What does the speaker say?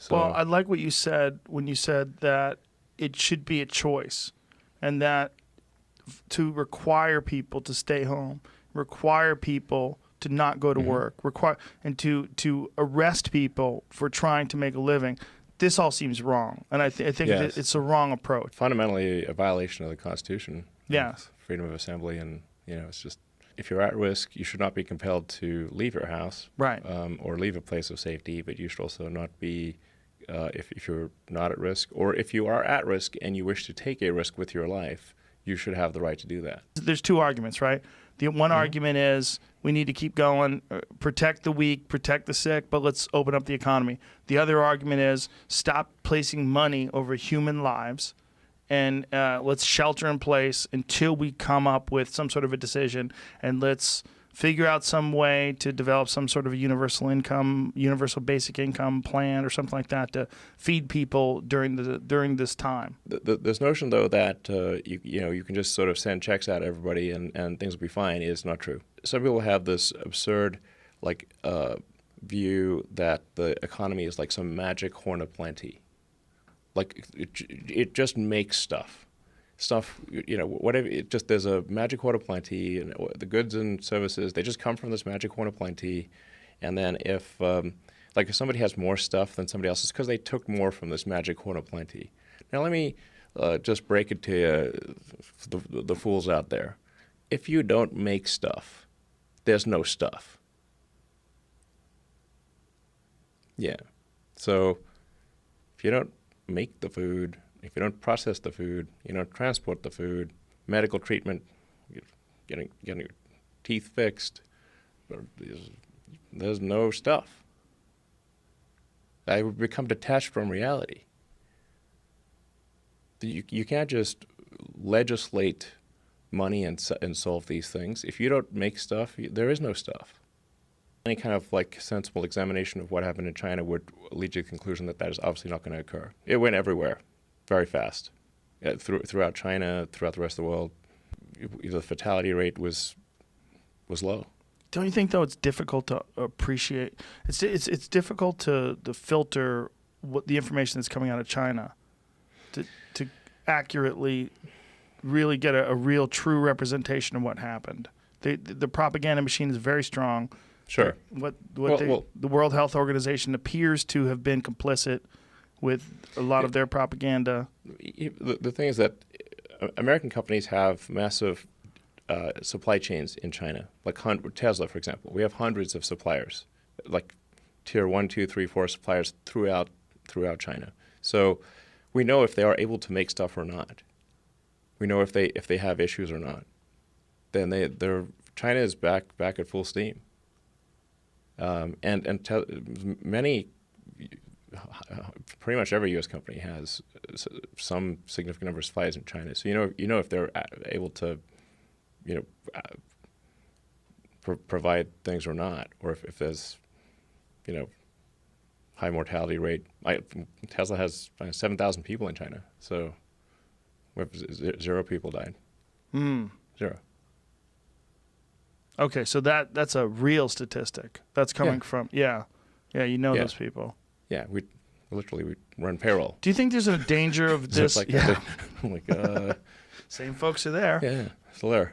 So, Well, I like what you said when you said that it should be a choice, and that to require people to stay home, require people to not go to work, and to arrest people for trying to make a living. This all seems wrong, and I think Yes. it's a wrong approach. fundamentally a violation of the Constitution. Yes. Freedom of assembly, and it's just, if you're at risk, you should not be compelled to leave your house, Right. or leave a place of safety. But you should also not be, if you're not at risk, or if you are at risk and you wish to take a risk with your life, you should have the right to do that. There's two arguments, right? The one argument is we need to keep going, protect the weak, protect the sick, but let's open up the economy. The other argument is stop placing money over human lives, and let's shelter in place until we come up with some sort of a decision, and let's figure out some way to develop some sort of a universal basic income plan or something like that to feed people during this time. This notion, though, that you can just sort of send checks out to everybody and things will be fine is not true. Some people have this absurd view that the economy is like some magic horn of plenty. Like it just makes stuff, whatever. It just, there's a magic horn of plenty, and the goods and services, they just come from this magic horn of plenty. And then if somebody has more stuff than somebody else, it's because they took more from this magic horn of plenty. Now let me just break it to you, the fools out there. If you don't make stuff, there's no stuff. Yeah. So if you don't make the food, if you don't process the food, you don't transport the food, medical treatment, getting your teeth fixed, there's no stuff. I would become detached from reality. You can't just legislate money and solve these things. If you don't make stuff, there is no stuff. Any kind of sensible examination of what happened in China would lead to the conclusion that that is obviously not going to occur. It went everywhere, very fast, throughout China, throughout the rest of the world. The fatality rate was low. Don't you think, though, it's difficult to appreciate? It's difficult to filter what the information that's coming out of China to accurately really get a real, true representation of what happened. The propaganda machine is very strong. Sure. The World Health Organization appears to have been complicit with a lot of their propaganda. The thing is that American companies have massive supply chains in China, like Tesla, for example. We have hundreds of suppliers, like tier 1, 2, 3, 4 suppliers throughout China. So we know if they are able to make stuff or not. We know if they have issues or not. Then China is back at full steam. Pretty much every U.S. company has some significant number of suppliers in China. So you know if they're able to, provide things or not, or if there's, high mortality rate. Tesla has 7,000 people in China, so 0 people died. 0. Okay, so that's a real statistic. That's coming from those people. Yeah, we run payroll. Do you think there's a danger of this? Same Same folks are there. Yeah, still there.